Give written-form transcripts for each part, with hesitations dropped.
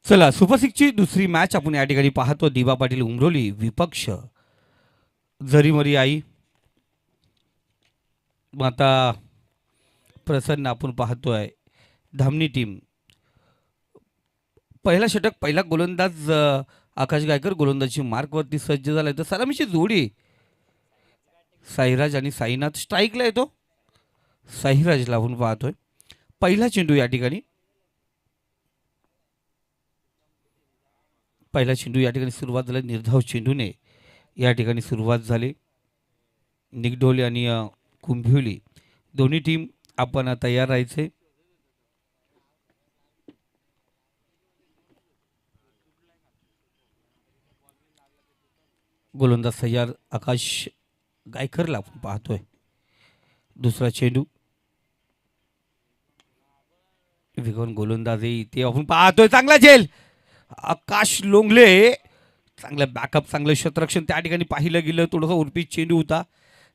चला सुपर सिक्सची दुसरी मॅच आपण या ठिकाणी पाहतो. दिवा पाटील उमरोली विपक्ष जरीमरी आई माता प्रसन्न आपण पाहतोय. धामणी टीम पहिला षटक पहिला गोलंदाज आकाश गायकर गोलंदाजी मार्कवरती सज्ज झालाय. तर सलामीची जोडी साईराज आणि साईनाथ स्ट्राईकला येतो. साईराज लावून पाहतोय. पहिला चेंडू या ठिकाणी सुरुवात झाली. निर्धाव चेंडूने या ठिकाणी सुरुवात झाली. निगडोली आणि कुंभिवली दोन्ही टीम आपण तयार राहायचे. गोलंदाज सय्यार आकाश गायकरला आपण पाहतोय. दुसरा चेंडू विगवन गोलंदाजी ते आपण पाहतोय. चांगला झेल आकाश लोंगले. चांगलं बॅकअप चांगलं क्षेत्ररक्षण त्या ठिकाणी पाहिलं गेलं. थोडंसं उर्पीत चेंडू होता.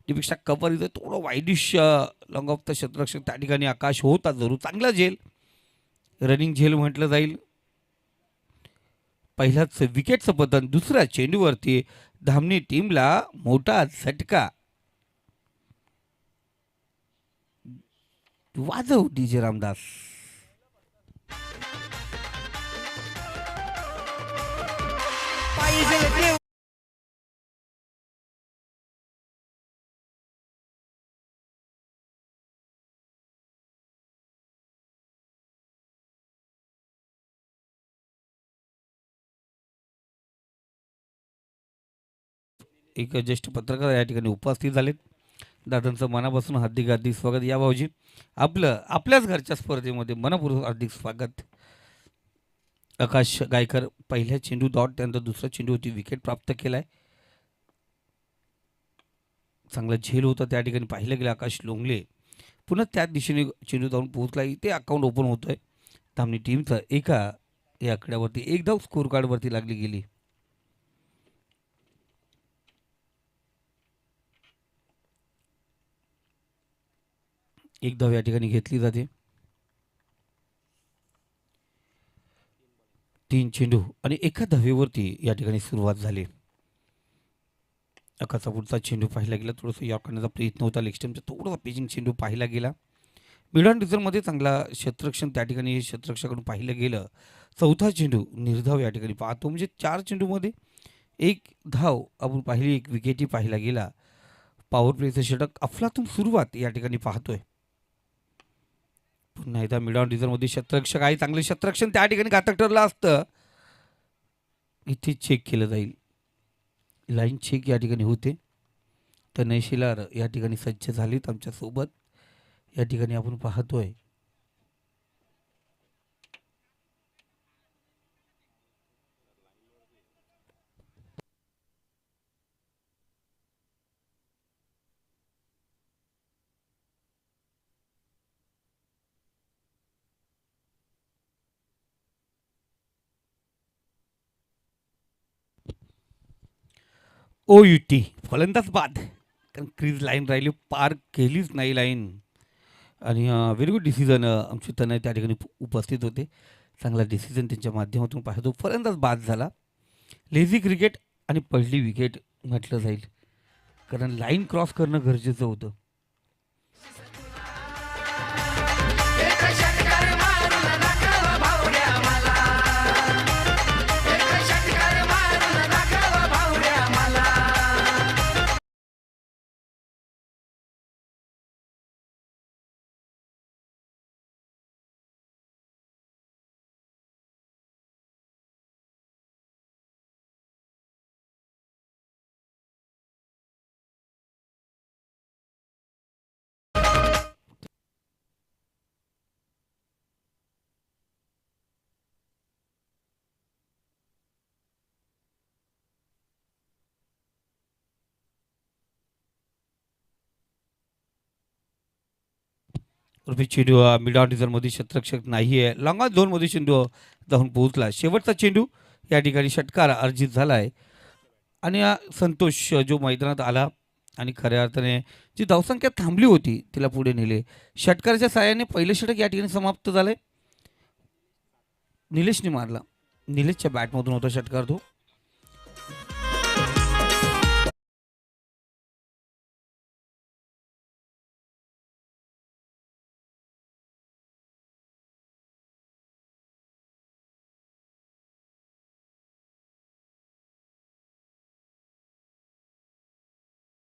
त्यापेक्षा कव्हर इथं थोडं वाईडिश लॉंग ऑफ द क्षेत्ररक्षण त्या ठिकाणी आकाश होता जरूर. चांगला झेल रनिंग झेल म्हटलं जाईल. पहिलाच विकेटचं पतन. दुसऱ्या चेंडूवरती धामणी टीमला मोठा झटका. वाजव डीजे रामदास. एक ज्येष्ठ पत्रकार या ठिकाणी उपस्थित झालेत. दादांचं मनापासून हार्दिक हार्दिक स्वागत. या भाऊजी आपल्याच घरच्या स्पर्धेमध्ये मनपूर्वक हार्दिक स्वागत. आकाश गायकर पहिल्या चेंडू डॉट त्यानंतर दुसरा चेंडूवरती विकेट प्राप्त केलाय. चांगला झेल होता त्या ठिकाणी पाहिलं गेलं. आकाश लोंगले पुन्हा त्याच दिशेने चेंडू जाऊन पोहोचला. इथे अकाउंट ओपन होतोय धामणी टीमचं. एका या आकड्यावरती एक धाव स्कोर कार्डवरती लागली गेली. एक धाव या ठिकाणी घेतली जाते. 3 चेंडू आणि एका धावेवरती या ठिकाणी सुरुवात झाली. आकाशचा पुढचा चेंडू पाहिला गेला. थोडंसं यॉर्क करण्याचा प्रयत्न होता. लेग स्टंपचा थोडासा पेजिंग चेंडू पाहिला गेला. मिड ऑन रिझर्वमध्ये चांगला क्षेत्ररक्षण त्या ठिकाणी क्षेत्ररक्षकाकडून पाहिलं गेलं. चौथा चेंडू निर्धाव या ठिकाणी पाहतो. म्हणजे 4 चेंडूमध्ये एक धाव आपण पाहिली. एक विकेटही पाहिला गेला. पॉवर प्लेचं षटक अफलातून सुरुवात या ठिकाणी पाहतोय. पुन्हा एकदा मिड ऑन रिझर्वमध्ये क्षेत्ररक्षक आहे. चांगले क्षेत्ररक्षण त्या ठिकाणी घातक ठरलं असतं. इथे चेक केलं जाईल. लाईन चेक या ठिकाणी होते. तर नैशिलार या ठिकाणी सज्ज झालीत आमच्यासोबत. या ठिकाणी आपण पाहतोय. OUT फलंदाज बाद. कारण क्रीज लाईन राहिली. पार केलीच नाही लाईन. आणि व्हेरी गुड डिसिजन आमचे तनय त्या ठिकाणी उपस्थित होते. चांगला डिसिजन त्यांच्या माध्यमातून पाहतो. फलंदाज बाद झाला. लेझी क्रिकेट आणि पहिली विकेट म्हटलं जाईल. कारण लाईन क्रॉस करणं गरजेचं होतं. चेंडू मिड ऑन रिझर्वमध्ये क्षेत्ररक्षक नाही आहे. लॉंग ऑन झोनमध्ये चेंडू जाऊन पोहोचला. शेवटचा चेंडू या ठिकाणी षटकार अर्जित झाला आहे. आणि संतोष जो मैदानात आला आणि खऱ्या अर्थाने जी धावसंख्या थांबली होती तिला पुढे नेले. षटकाराच्या साहाय्याने पहिले षटक या ठिकाणी समाप्त झाले. निलेशने मारला. निलेशच्या बॅटमधून होता षटकार तो.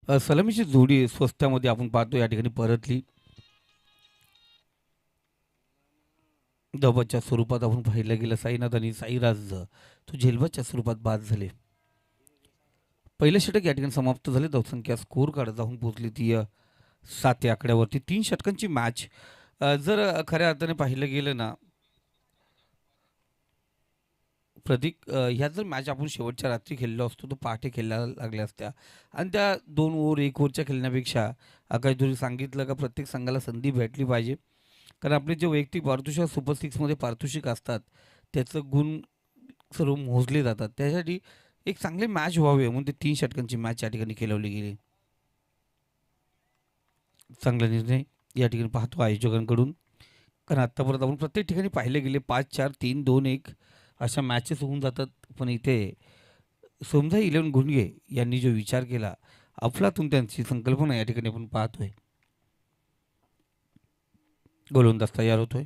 सलामीची जोडी स्वस्त्यामध्ये आपण पाहतो या ठिकाणी परतली. धबाच्या स्वरूपात आपण पाहिलं गेलं साईनाथ आणि साईराज तो झेलबाच्या स्वरूपात बाद झाले. पहिलं षटक या ठिकाणी समाप्त झाले. धावसंख्या स्कोर काढत जाऊन पोहोचली ती 7 या आकड्यावरती. 3 षटकांची मॅच. जर खऱ्या अर्थाने पाहिलं गेलं ना प्रतीक, ह्या जर मॅच आपण शेवटच्या रात्री खेळलो असतो तर पहाटे खेळायला लागल्या असत्या आणि त्या 2 ओव्हर 1 ओव्हरच्या खेळण्यापेक्षा आकाश धुरी सांगितलं का प्रत्येक संघाला संधी भेटली पाहिजे. कारण आपले जे वैयक्तिक पारितोषिक सुपर सिक्समध्ये पारितोषिक असतात त्याचं गुण सर्व मोजले जातात. त्यासाठी एक चांगली मॅच व्हावी म्हणून ते 3 षटकांची मॅच या ठिकाणी खेळवली गेली. चांगला निर्णय या ठिकाणी पाहतो आयोजकांकडून. कारण आत्तापर्यंत आपण प्रत्येक ठिकाणी पाहिले गेले 5-4-3-2-1 अशा मॅचेस होऊन जातात. पण इथे सोमधाई 11 गुंडगे यांनी जो विचार केला, अफलातून त्यांची संकल्पना या ठिकाणी आपण पाहतोय. गोलंदाज तयार होतोय.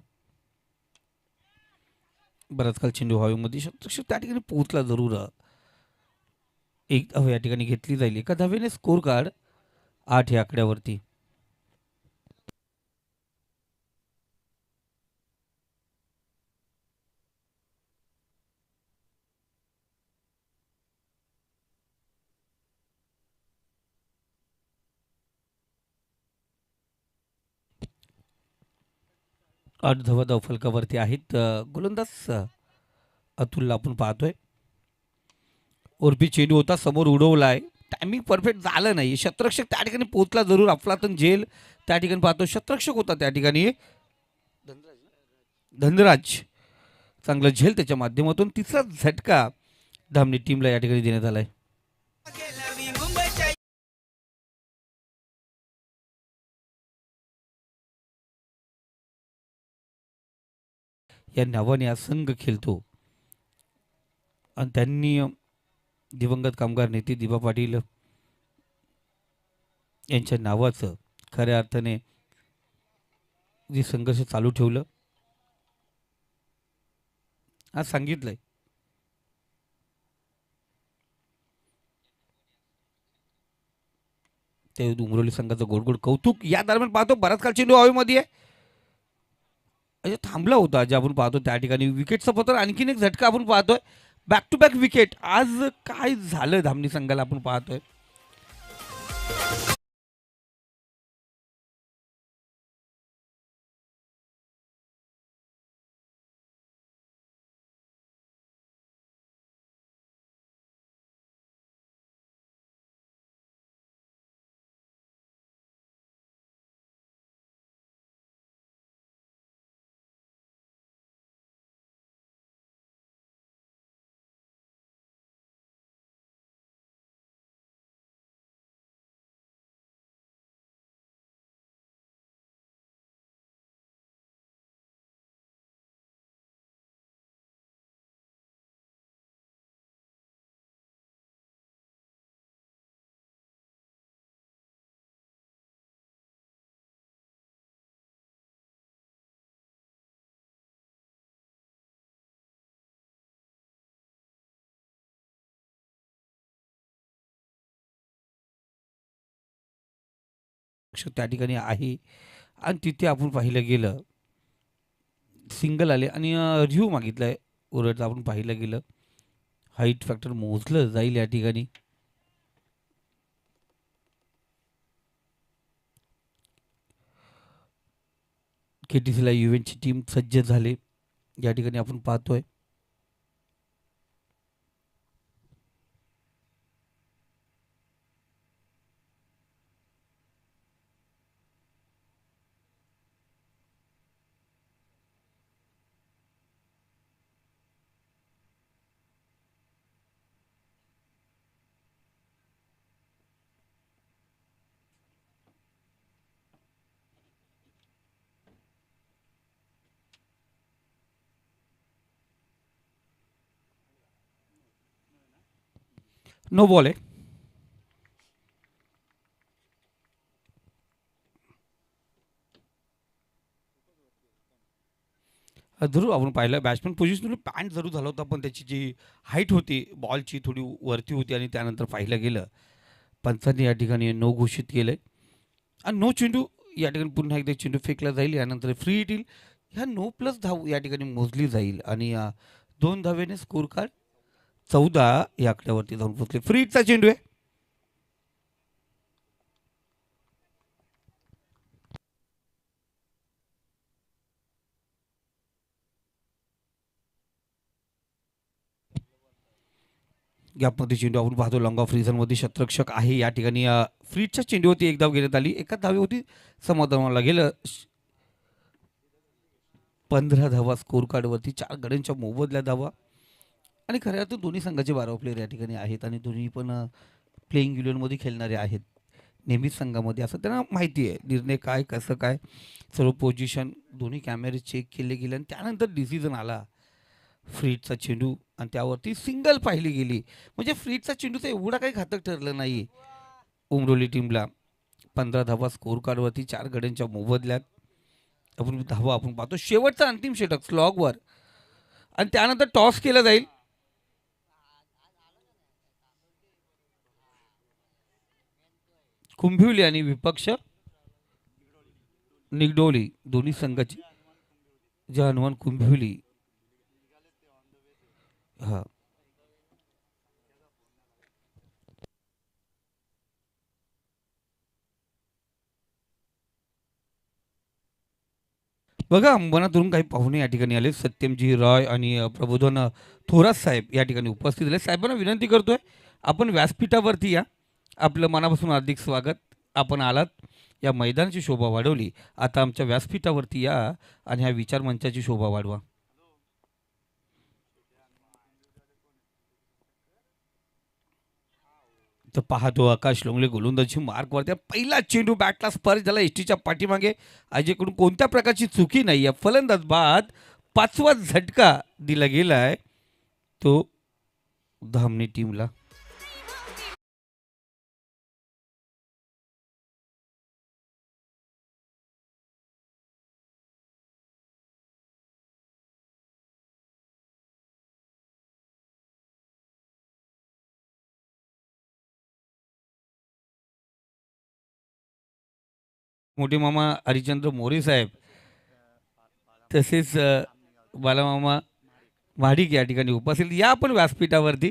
बराच काल चेंडू हवेमध्ये शतक त्या ठिकाणी पोहोचला जरूर. एक धाव या ठिकाणी घेतली जाईल. एका धावेने स्कोर कार्ड 8 या आकड्यावरती. 8 धावा धावफलकावरती आहेत. गोलंदाज अतुलला आपण पाहतोय. उर्फी चेंडू होता समोर उडवलाय. टायमिंग परफेक्ट झालं नाही. शतरक्षक त्या ठिकाणी पोहोचला जरूर. अफलातून झेल त्या ठिकाणी पाहतो. शतरक्षक होता त्या ठिकाणी धनराज. चांगलं झेल त्याच्या माध्यमातून तिसरा झटका धामणी टीमला या ठिकाणी देण्यात आलाय. या नावाने हा संघ खेळतो आणि त्यांनी दिवंगत कामगार नेते दिबा पाटील यांच्या नावाचं खऱ्या अर्थाने जे संघर्ष चालू ठेवलं. आज सांगितलंय ते उमरोली संघाचं गोड कौतुक. या दरम्यान पाहतो बराच काळ चेंडू हवेमध्ये आहे. म्हणजे थांबला होता जे आपण पाहतो त्या ठिकाणी विकेटचं पत्र. आणखीन एक झटका आपण पाहतोय. Back to back wicket. आज काय झालं धामणी संघाला आपण पाहतोय. त्या ठिकाणी आहे आणि तिथे आपण पाहिलं गेलं सिंगल आले आणि रिव्ह्यू मागितलाय. उलट आपण पाहिलं गेलं हाईट फॅक्टर मोजलं जाईल या ठिकाणी. KTCला युएनची टीम सज्ज झाले या ठिकाणी आपण पाहतोय. नो बॉल आहे. जरूर आपण पाहिलं बॅट्समन पोझिशन पॅन्ट जरूर झाला होता, पण त्याची जी हाईट होती बॉलची थोडी वरती होती आणि त्यानंतर पाहिलं गेलं पंचांनी या ठिकाणी नो घोषित केलंय आणि नो चेंडू. या ठिकाणी पुन्हा एकदा चेंडू फेकला जाईल, यानंतर फ्री हिट येईल. ह्या नो प्लस धाव या ठिकाणी मोजली जाईल आणि 2 धावेने स्कोर कार्ड 14 या आकड्यावरती जाऊन पोहोचले. फ्री हिटचा चेंडू आहे. गॅपमध्ये चेंडू आपण पाहतो. लॉंग ऑफ रिझनमध्ये शतरक्षक आहे या ठिकाणी. फ्रीजच्या चेंडूवरती एक धाव घेण्यात आली, एका धावेवरती समाधानाला गेलं. 15 धावा स्कोर कार्डवरती, 4 गड्यांच्या मोबदल्या धावा आणि खऱ्या अर्थात दोन्ही संघाचे 12 प्लेयर या ठिकाणी आहेत आणि दोन्ही पण प्लेईंग युनियनमध्ये खेळणारे आहेत. नेहमीच संघामध्ये असं त्यांना माहिती आहे निर्णय काय कसं काय सर्व पोझिशन दोन्ही कॅमेरे चेक केले गेले आणि त्यानंतर डिसिजन आला. फ्रीजचा चेंडू आणि त्यावरती सिंगल पाहिली गेली. म्हणजे फ्रीजचा चेंडूचा एवढा काही घातक ठरलं नाही उमरोली टीमला. 15 धावा स्कोर कार्डवरती, 4 गड्यांच्या मोबदल्यात आपण धावा आपण पाहतो. शेवटचा अंतिम षटक स्लॉगवर आणि त्यानंतर टॉस केला जाईल. कुंभिवली आणि विपक्ष निगडोली दोन्ही संघाची जे हनुमान कुंभिवली. हा बघा, अंबरनाथवरून काही पाहुणे या ठिकाणी आले. सत्यमजी रॉय आणि प्रबोधन थोरात साहेब या ठिकाणी उपस्थित झाले. साहेबांना विनंती करतोय आपण व्यासपीठावरती या. आपलं मनापासून हार्दिक स्वागत. आपण आलात, या मैदानाची शोभा वाढवली. आता आमच्या व्यासपीठावरती या आणि ह्या विचार मंचाची शोभा वाढवा. तर पाहतो आकाश लोंगले गोलंदाजी मार्कवरती. पहिला चेंडू बॅटला स्पर्श झाला एसटीच्या पाठीमागे. अजयकडून कोणत्या प्रकारची चुकी नाही आहे. फलंदाज बाद 5वा झटका दिला गेलाय तो धामणी टीमला. मोठे मामा हरिश्चंद्र मोरे साहेब तसेच बालामामा महाडिक या ठिकाणी उपस्थित या आपण व्यासपीठावरती.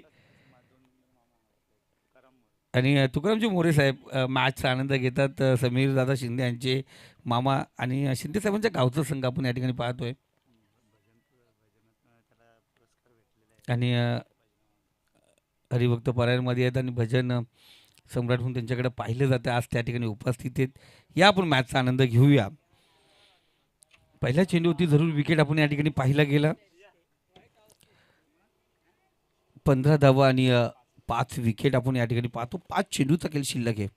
आणि तुकारामजी मोरे साहेब मॅचचा आनंद घेतात. समीर दादा शिंदे यांचे मामा आणि शिंदे साहेबांच्या गावचा संघ आपण या ठिकाणी पाहतोय. आणि हरिभक्त पारायणमध्ये आहेत आणि भजन सम्राट म्हणून त्यांच्याकडे पाहिलं जातं. आज त्या ठिकाणी उपस्थित आहेत. या आपण मॅचचा आनंद घेऊया. पहिल्या चेंडूवरती जरूर विकेट आपण या ठिकाणी पाहिला गेला. 15 धावा आणि 5 विकेट आपण या ठिकाणी पाहतो. 5 चेंडूचा खेळ शिल्लक आहे.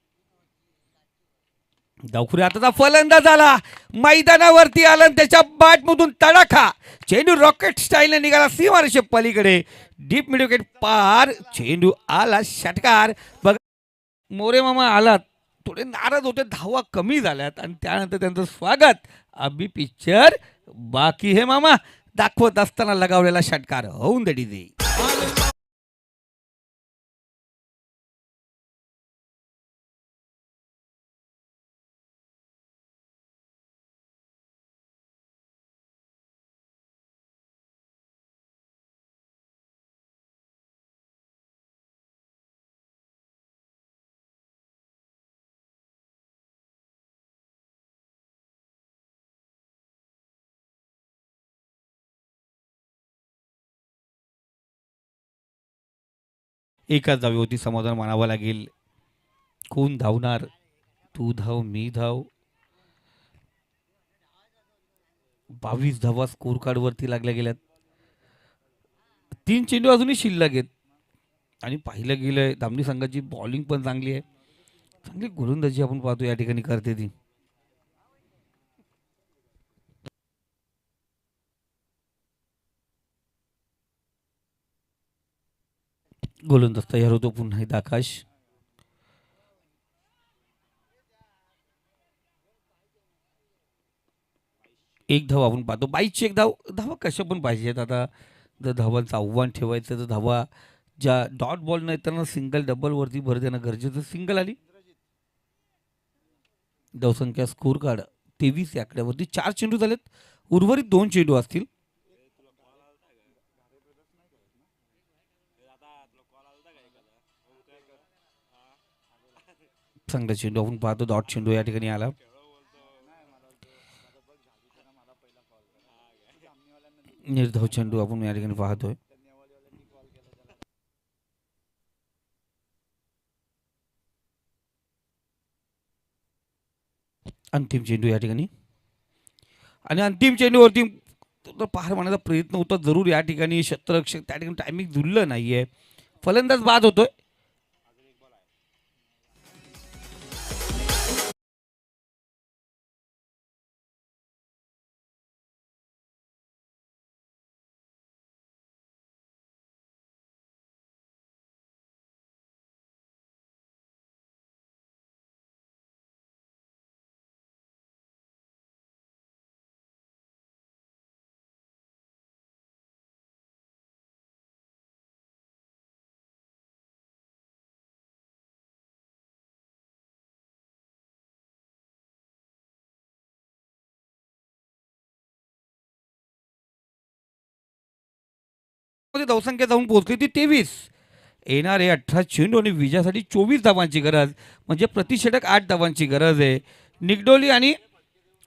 डावखुरी हाताचा फलंदाज आला, मैदानावरती आला आणि त्याच्या बॅटमधून तडाखा. चेंडू रॉकेट स्टाईलने निघाला सीमारेषे पलीकडे. डीप मिड विकेट पार. चेंडू आला षटकार. बघा, मोरे मामा आलात, थोडे नाराज होते, धावा कमी झाल्यात आणि त्यानंतर त्यांचं स्वागत. अभि पिक्चर बाकी हे मामा दाखवत असताना लगावलेला षटकार होऊन दे डीजे. एकाच धावेवरती समाधान मानावं लागेल. कोण धावणार? तू धाव मी धाव. 22 धावा स्कोर कार्ड वरती लागल्या गेल्यात. 3 चेंडू अजूनही शिल्लक आहेत आणि पाहिलं गेलंय धामणी संघाची बॉलिंग पण चांगली आहे. चांगली गोलंदाजी आपण पाहतो या ठिकाणी करते ती. गोलंदाज तयार होतो पुन्हा एकदा आकाश. एक धाव आपण पाहतो, 22ची एक धाव. धावा कशा पण पाहिजेत आता. जर धावांचं आव्हान ठेवायचं तर धावा ज्या डॉट बॉल नाही त्यांना सिंगल डबलवरती भर देणं गरजेचं. सिंगल आली. धावसंख्या स्कोर कार्ड 23 या आकड्यावरती. 4 चेंडू झालेत, उर्वरित 2 चेंडू असतील. चांगला चेंडू आपण पाहतो, डॉट चेंडू या ठिकाणी आला. निर्धाव चेंडू आपण या ठिकाणी पाहतोय. अंतिम चेंडू या ठिकाणी. आणि अंतिम चेंडूवरती पार मारण्याचा प्रयत्न होता जरूर या ठिकाणी. क्षेत्ररक्षक त्या ठिकाणी टायमिंग जुळलं नाहीये. फलंदाज बाद होतोय. धावसंख्या जाऊन पोहोचली ती 23. येणारे 18 चेंडू आणि विजयासाठी 24 धावांची गरज. म्हणजे प्रतिषेधक 8 धावांची गरज आहे. निगडोली आणि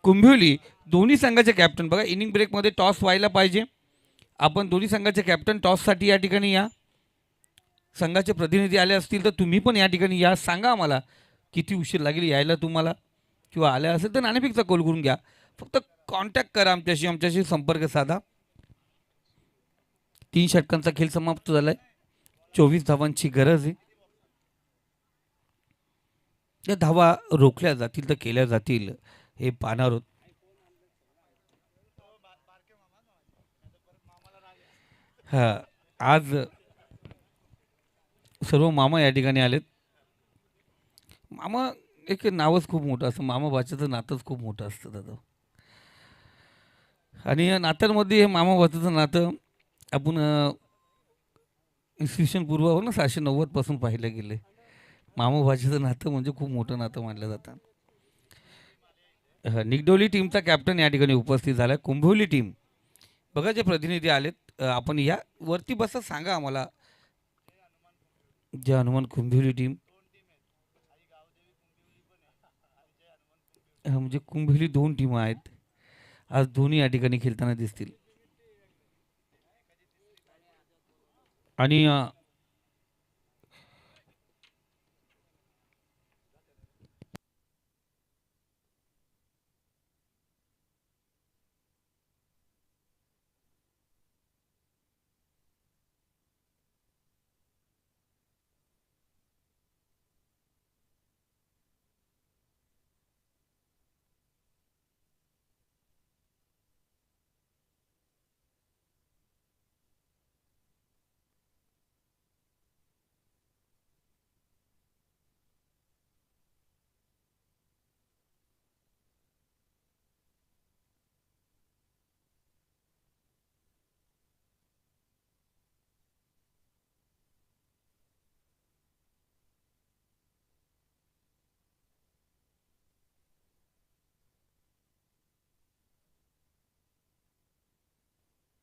कुंभिवली दोन्ही संघाचे कॅप्टन बघा, इनिंग ब्रेकमध्ये टॉस व्हायला पाहिजे. आपण दोन्ही संघाचे कॅप्टन टॉससाठी या ठिकाणी या. संघाचे प्रतिनिधी आले असतील तर तुम्ही पण या ठिकाणी या. सांगा आम्हाला किती उशीर लागेल यायला तुम्हाला, किंवा आल्या असेल तर नाणेफेकचा कॉल करून घ्या. फक्त कॉन्टॅक्ट करा आमच्याशी संपर्क साधा. 3 षटकांचा खेळ समाप्त झालाय. 24 धावांची गरज आहे. या धावा रोखल्या जातील तर केल्या जातील हे पाहणार आहोत. हा, आज सर्व मामा या ठिकाणी आलेत. मामा एक नावच खूप मोठं असतं. मामा भाच्याचं नातंच खूप मोठं असतं दादा. आणि या नात्यांमध्ये हे मामा भाच्याचं नातं आपण इसवी पूर्व ना 790 पासून पाहिलं गेले. मामा भाच्याचं नातं म्हणजे खूप मोठं नातं मानलं जातं. निगडोली टीमचा कॅप्टन या ठिकाणी उपस्थित झाला. कुंभिवली टीम बघा जे प्रतिनिधी आलेत. आपण या वरती बसा, सांगा आम्हाला. जे हनुमान कुंभिवली टीम, म्हणजे कुंभिवली 2 टीम आहेत. आज दोन्ही या ठिकाणी खेळताना दिसतील. आणि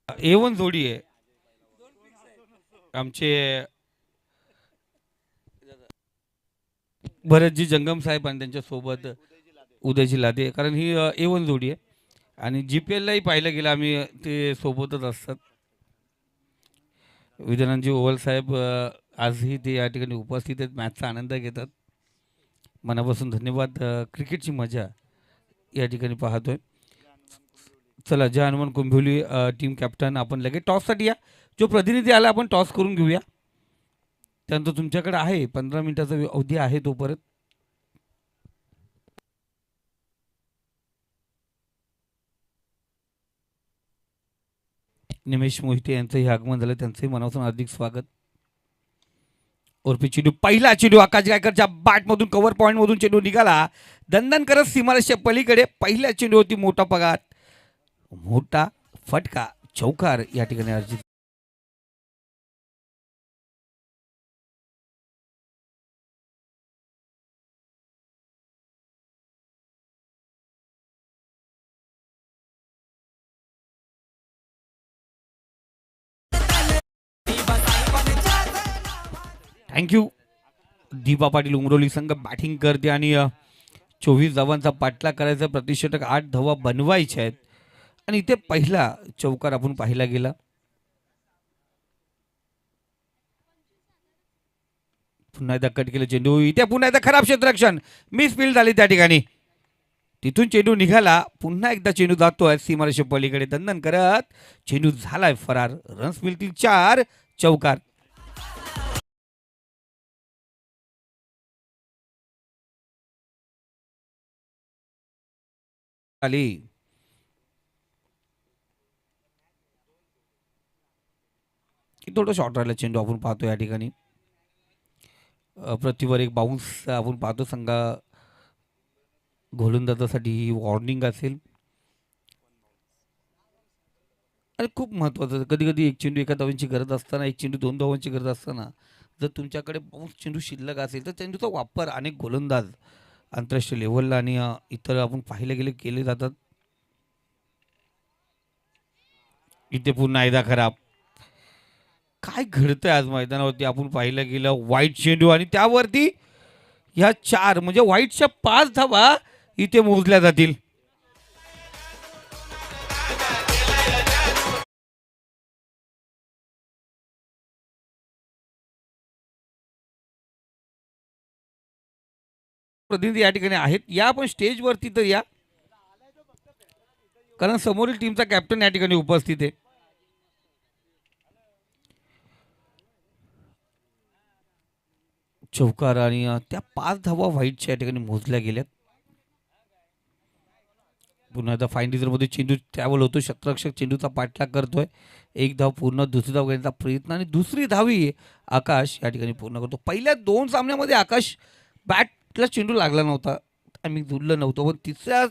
A1 जोडी आहे आमचे भरतजी जंगम साहेब आणि त्यांच्यासोबत उदयजी लादे. कारण ही A1 जोडी आहे. आणि GPLलाही पाहिलं गेलं आम्ही, ते सोबतच असतात. विद्यानंदजी ओवल साहेब आजही ते या ठिकाणी उपस्थित आहेत, मॅचचा आनंद घेतात. मनापासून धन्यवाद. क्रिकेटची मजा या ठिकाणी पाहतोय. चला, जय हनुमान कुंभिवली टीम कॅप्टन आपण लगेच टॉससाठी या. जो प्रतिनिधी आला आपण टॉस करून घेऊया. त्यानंतर तुमच्याकडे आहे 15 मिनिटाचा अवधी आहे तोपर्यंत. निमेश मोहिते यांचंही आगमन झालं, त्यांचंही मनापासून हार्दिक स्वागत. उर्फी चेंडू, पहिला चेंडू आकाश गायकरच्या बॅटमधून कव्हर पॉईंटमधून चेंडू निघाला. दणदण करत सीमारेषच्या पलीकडे पहिल्या चेंडूवरती मोठा पगार, मोठा फटका, चौकार या ठिकाणी अर्जित. थँक्यू. दीपा पाटील उमरोली संघ बॅटिंग करते आणि 24 धावांचा पाठलाग करायचा, प्रतिषेधक 8 धावा बनवायच्या आहेत आणि इथे पहिला चौकार आपण पाहिला गेला. पुन्हा एकदा कट केलं चेंडू, इथे पुन्हा एकदा खराब क्षेत्ररक्षण, मिस फील्ड झाली त्या ठिकाणी. तिथून चेंडू निघाला, पुन्हा एकदा चेंडू जातोय सीमारेषे पलीकडे, दंदन करत चेंडू झालाय फरार. रन्स मिळतील 4, चौकार. आली थोडं शॉर्ट राहिला चेंडू आपण पाहतो या ठिकाणी. प्रतिवर एक बाउन्स आपण पाहतो संघा गोलंदाजासाठी ही वॉर्निंग असेल आणि खूप महत्त्वाचं. कधी कधी एक चेंडू एका धावांची गरज असताना, एक चेंडू 2 धावांची गरज असताना जर तुमच्याकडे बाउन्स चेंडू शिल्लक असेल तर चेंडूचा वापर अनेक गोलंदाज आंतरराष्ट्रीय लेवलला आणि इतर आपण पाहिले गेले केले जातात. इथे पुन्हा एकदा खराब. काय घडतंय आज मैदानावरती आपण पाहिलं गेलं, वाईट चेंडू आणि त्यावरती ह्या 4 म्हणजे वाईटच्या 5 धावा इथे मोजल्या जातील. प्रतिनिधी या ठिकाणी आहेत, या आपण स्टेजवरती तर या, कारण समोरील टीमचा कॅप्टन या ठिकाणी उपस्थित आहे. चौकार आणि त्या 5 धावा व्हाईटच्या या ठिकाणी मोजल्या गेल्यात. पुन्हा एकदा फाईन मध्ये चेंडू ट्रॅव्हल होतो, क्षेत्ररक्षक चेंडूचा पाठलाग करतोय. एक धाव पूर्ण, दुसरी धाव घेण्याचा प्रयत्न आणि दुसरी धावी आकाश या ठिकाणी पूर्ण करतो. पहिल्या 2 सामन्यामध्ये आकाश बॅटला चेंडू लागला नव्हता, आम्ही जुळलं नव्हतं, पण तिसऱ्या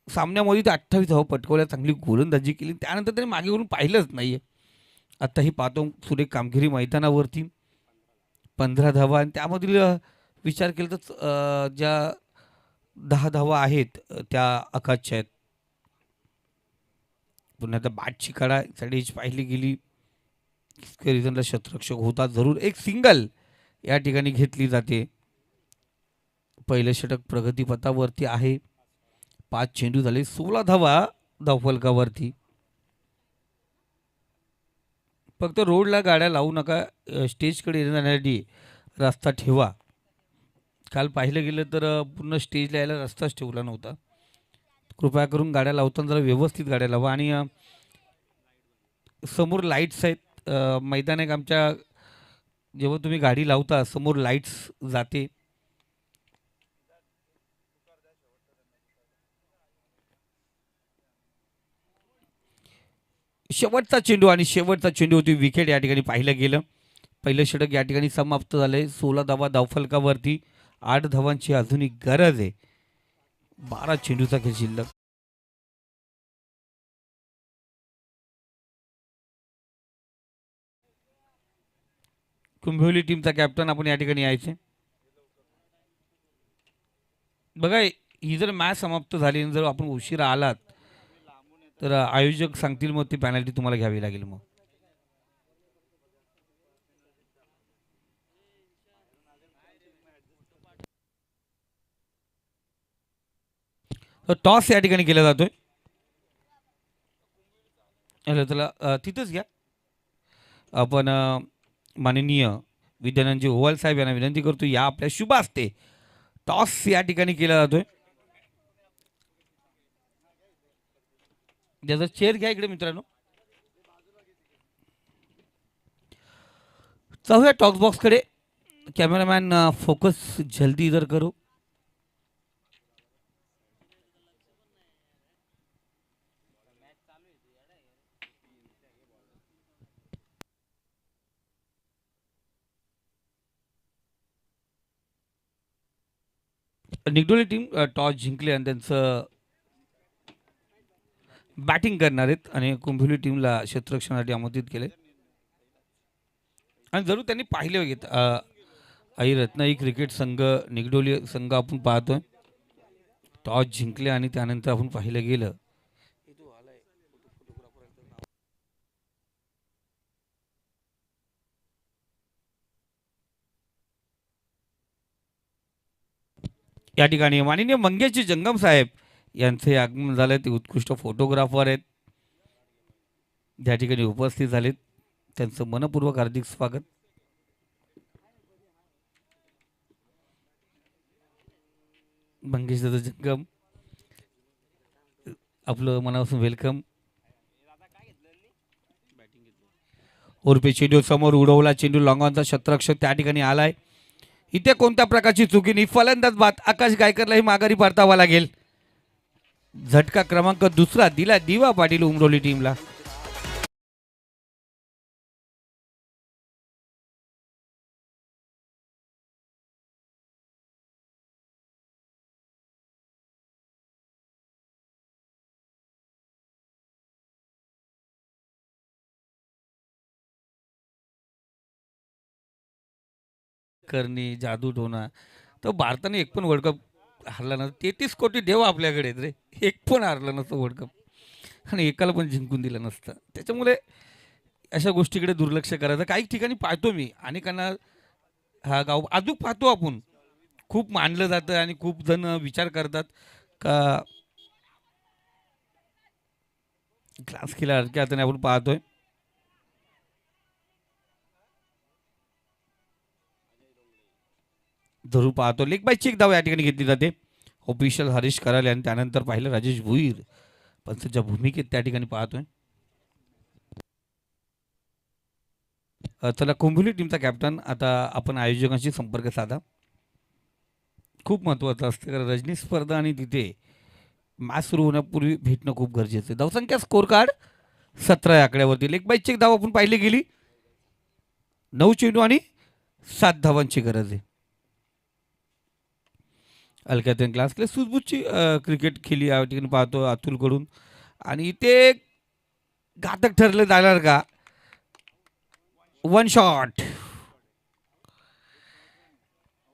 सामन्यामध्ये ते 28 धावा पटकवल्या, चांगली गोलंदाजी केली, त्यानंतर त्याने मागे वरून पाहिलंच नाहीये. आत्ताही पाहतो सुरेख कामगिरी मैदानावरती, 15 धावा आणि त्यामधील विचार केला तर ज्या 10 धावा आहेत त्या आकाशच्या आहेत. पुन्हा आता बॅटची कडा साईड पाहिली गेली, रिझनला क्षेत्ररक्षक होता जरूर. एक सिंगल या ठिकाणी घेतली जाते. पहिलं षटक प्रगतीपथावरती आहे. 5 चेंडू झाले, 16 धावा धावफलकावरती. फक्त रोडला गाड्या लावू नका, स्टेजकडे येण्यासाठी रस्ता ठेवा. काल पाहिलं गेलं तर पूर्ण स्टेजला यायला रस्ताच ठेवला नव्हता. कृपया करून गाड्या लावताना जरा व्यवस्थित गाड्या लावा. आणि समोर लाईट्स आहेत, मैदान एक आमच्या, जेव्हा तुम्ही गाडी लावता समोर लाईट्स जाते. शेवटचा चेंडू आणि शेवटचा चेंडू होती विकेट या ठिकाणी पाहिलं गेलं. पहिलं षटक या ठिकाणी समाप्त झालंय. 16 धावा धावफलकावरती, 8 धावांची अजूनही गरज आहे. 12 चेंडूचा खेळ शिल्लक. कुंभिवली टीमचा कॅप्टन आपण या ठिकाणी यायचे. बघा, ही जर मॅच समाप्त झाली आणि जर आपण उशिरा आलात तर आयोजक सांगतील मग ती पॅनल्टी तुम्हाला घ्यावी लागेल. मग टॉस या ठिकाणी केला जातोय. त्याला तिथंच घ्या. आपण माननीय विद्यानंदजी ओवाल साहेब यांना विनंती करतो, या आपल्या शुभ असते टॉस या ठिकाणी केला जातोय. ज्याचा चेअर घ्या इकडे मित्रांनो. जाऊया टॉक्स बॉक्सकडे. कॅमेरामॅन फोकस जल्दी इधर करो. निगडोली टीम टॉस जिंकले आणि त्यांचं बॅटिंग करणार आहेत आणि कुंभिवली टीमला क्षेत्ररक्षणासाठी आमंत्रित केले. आणि जरूर त्यांनी पाहिले घेत आई रत्नाई क्रिकेट संघ निगडोली संघ आपण पाहतोय. टॉस जिंकले आणि त्यानंतर आपण पाहिलं गेलं या ठिकाणी माननीय मंगेशजी जंगम साहेब यांचे आगमन झालं. ते उत्कृष्ट फोटोग्राफर आहेत, ज्या ठिकाणी उपस्थित झालेत. त्यांचं मनपूर्वक हार्दिक स्वागत. मंगेश दादा जंगम, आपलं मनापासून वेलकम. उर्फे चेंडू समोर उडवला, चेंडू लॉंगॉनचा क्षेत्ररक्षक त्या ठिकाणी आलाय. इथे कोणत्या प्रकारची चुकी नाही. फलंदाज बाद आकाश गायकरलाही माघारी परतावा लागेल. झटका क्रमांक दुसरा दिला दिवा पाटील उमरोली टीमला. करणी जादू टोना, तर भारताने एक पण वर्ल्ड कप हरला नसतं. 33 कोटी देव आपल्याकडे आहेत रे, एक पण हरला नसतं वर्ल्ड कप आणि एकाला पण जिंकून दिलं नसतं. त्याच्यामुळे अशा गोष्टीकडे दुर्लक्ष करायचं. काही ठिकाणी पाहतो मी, अनेकांना हा गाव अजून पाहतो आपण, खूप मानलं जातं आणि खूप जण विचार करतात का क्लास केला हरक्या हाताने आपण पाहतोय. धरू पाहतो लेग बायची एक धाव या ठिकाणी घेतली जाते. ऑफिशियल हरीश कराले आणि त्यानंतर पाहिलं राजेश भुईर पंचच्या भूमिकेत त्या ठिकाणी पाहतोय. चला कुंभिवली टीमचा कॅप्टन आता आपण आयोजकांशी संपर्क साधा. खूप महत्त्वाचं असतं कारण रजनी स्पर्धा आणि तिथे मॅच सुरू होण्यापूर्वी भेटणं खूप गरजेचं आहे. धावसंख्या स्कोर कार्ड 17 या आकड्यावरती. लेग बायची एक धाव आपण पाहिली गेली. 9 चेंडू आणि 7 धावांची गरज आहे. अलक्यातन क्लास केले सुजबूजची क्रिकेट खेळली या ठिकाणी पाहतो अतुलकडून आणि इथे घातक ठरलं जाणार का. वन शॉट,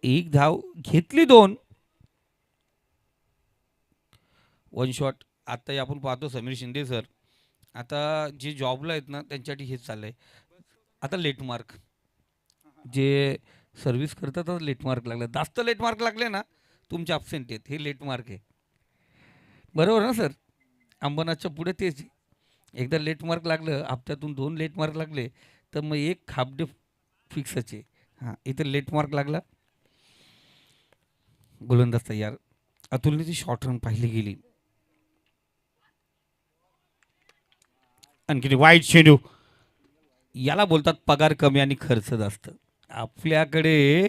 एक धाव घेतली, दोन वन शॉट. आता आपण पाहतो समीर शिंदे सर आता जे जॉबला आहेत ना त्यांच्यासाठी हेच चाललंय. आता लेट मार्क जे सर्व्हिस करतात लेट मार्क लागले, जास्त लेट मार्क लागले ना तुमचे अब्सेंट आहेत, हे लेट मार्क आहे. बरोबर ना सर. अंबरनाथच्या पुढे तेच. एकदा लेट मार्क लागलं, हप्त्यातून 2 लेट मार्क लागले तर मग एक हाफ डे फिक्सच आहे. हां, इथे लेट मार्क लागला. गोलंदाज तयार. अतुलने ती शॉर्ट रन पाहिली गेली. आणखी वाईट चेंडू, याला बोलतात पगार कमी आणि खर्च जास्त. आपल्याकडे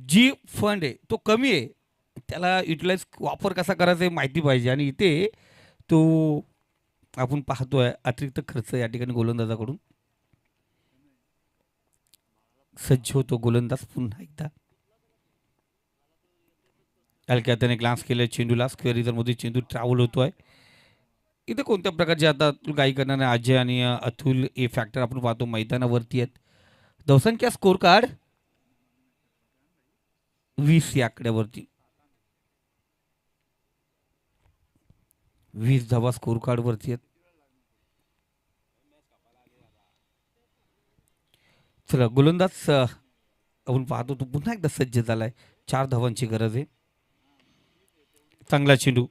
जी फंड आहे तो कमी आहे, त्याला युटिलाइज वापर कसा करायचा हे माहिती पाहिजे आणि इथे तो आपण पाहतोय अतिरिक्त खर्च या ठिकाणी गोलंदाजाकडून. सज्ज होतो गोलंदाज पुन्हा एकदा. हलक्या त्याने ग्लान्स केलं चेंडूला. स्क्वेअर रिझनमध्ये चेंडू ट्रॅव्हल होतोय. इथे कोणत्या प्रकारचे आता काही करणारे अजय आणि अतुल ए फॅक्टर आपण पाहतो मैदानावरती आहेत. धावसंख्या स्कोर कार्ड 20 या आकड्यावरती. 20 धावा स्कोर कार्ड वरती आहेत. चला गोलंदाज आपण पाहतो तो पुन्हा एकदा सज्ज झालाय. 4 धावांची गरज आहे. चांगला चेंडू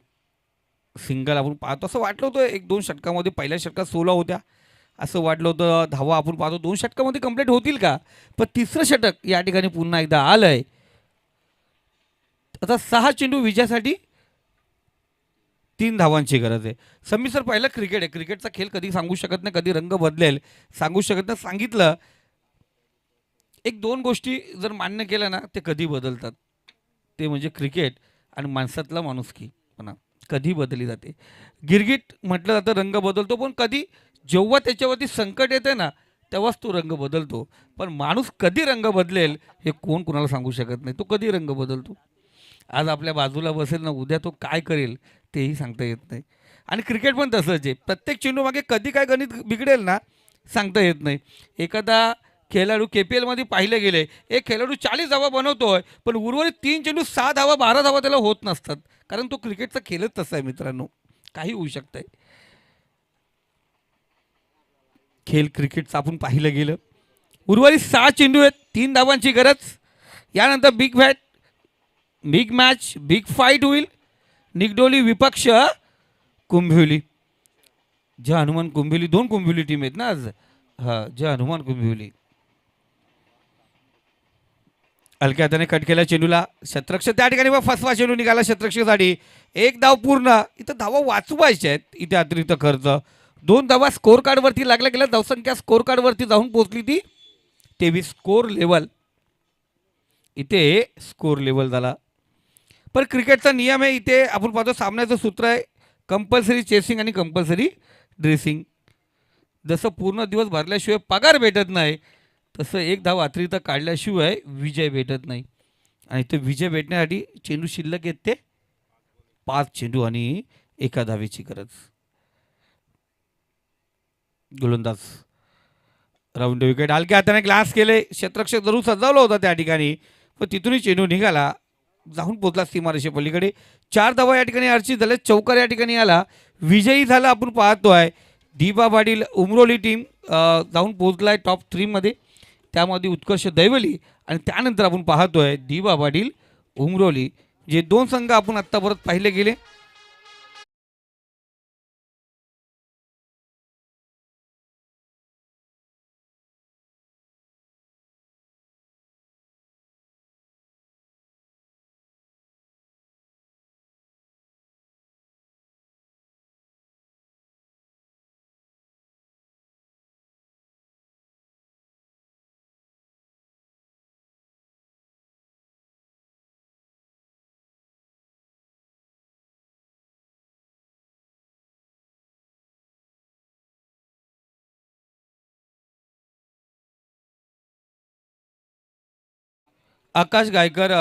सिंगल आपण पाहतो. असं वाटलं होतं 1-2 षटकामध्ये, पहिल्या षटकात 16 होत्या असं वाटलं होतं धावा आपण पाहतो 2 षटकामध्ये कंप्लीट होतील का, पण तिसरं षटक या ठिकाणी पुन्हा एकदा आलंय. आता 6 चेंडू विजयासाठी 3 धावांची गरज आहे. समीर सर पहिला क्रिकेट आहे, क्रिकेटचा खेळ कधी सांगू शकत नाही, कधी रंग बदलेल सांगू शकत नाही. सांगितलं एक 2 गोष्टी जर मान्य केल्या ना ते कधी बदलतात, ते म्हणजे क्रिकेट आणि माणसातला माणुसकी म्हणा कधी बदलली जाते. गिरगिट म्हटलं जातं रंग बदलतो, पण कधी जेव्हा त्याच्यावरती संकट येते ना तेव्हाच तो रंग बदलतो. पण माणूस कधी रंग बदलेल हे कोण कुणाला सांगू शकत नाही, तो कधी रंग बदलतो. आज आपल्या बाजूला बसेल ना, उद्या तो काय करेल तेही सांगता येत नाही. आणि क्रिकेट पण तसंच आहे, प्रत्येक चेंडू मागे कधी काय गणित बिघडेल ना, सांगता येत नाही. एखादा खेळाडू के पी एलमध्ये पाहिलं गेले, एक खेळाडू 40 धावा बनवतोय, पण उर्वरित 3 चेंडू 6 धावा 12 धावा त्याला होत नसतात. कारण तो क्रिकेटचा खेळच तसा आहे मित्रांनो, काही होऊ शकतंय. खेळ क्रिकेटचं आपण पाहिलं गेलं, उर्वरित 6 चेंडू आहेत, 3 धावांची गरज. यानंतर बिग मॅच, बिग फाईट होईल. निगडोली विपक्ष कुंभिवली. जे हनुमान कुंभिवली, 2 कुंभिवली टीम आहेत ना आज. हा, जे हनुमान कुंभिवली. हलक्या हाताने कट केल्या चेंडूला, शतरक्ष त्या ठिकाणी फसवा चेंडू निघाला शतरक्षसाठी. एक धाव पूर्ण. इथं धावा वाचवायच्या आहेत, इथे अतिरिक्त खर्च. 2 धावा स्कोर कार्डवरती लागल्या गेल्या, धावसंख्या स्कोर कार्डवरती जाऊन पोहोचली ती 23. स्कोर लेवल, इथे स्कोर लेवल झाला. पण क्रिकेटचा नियम आहे, इथे आपण पाहतो सामन्याचं सूत्र आहे कंपल्सरी चेसिंग आणि कंपल्सरी ड्रेसिंग. जसं पूर्ण दिवस भरल्याशिवाय पगार भेटत नाही, तसं एक धाव अतिरिक्त काढल्याशिवाय विजय भेटत नाही. आणि तो विजय भेटण्यासाठी चेंडू शिल्लक येत ते 5 चेंडू आणि एका धावेची गरज. गोलंदाज राऊंड विकेट हलक्या हाताने ग्लास केले, क्षेत्ररक्षक जरूर सजावलं होता त्या ठिकाणी, पण तिथूनही चेंडू निघाला, जाऊन पोचला सीमारेषे पलीकडे. 4 धावा या ठिकाणी अर्चित झाले, चौकार या ठिकाणी आला, विजयी झाला. आपण पाहतोय दिबा पाटील उमरोली टीम जाऊन पोहोचलाय टॉप 3 मध्ये, त्यामध्ये उत्कर्ष दैवली आणि त्यानंतर आपण पाहतोय दिबा पाटील उमरोली. जे 2 संघ आपण आत्ता परत पाहिले गेले. आकाश गायकर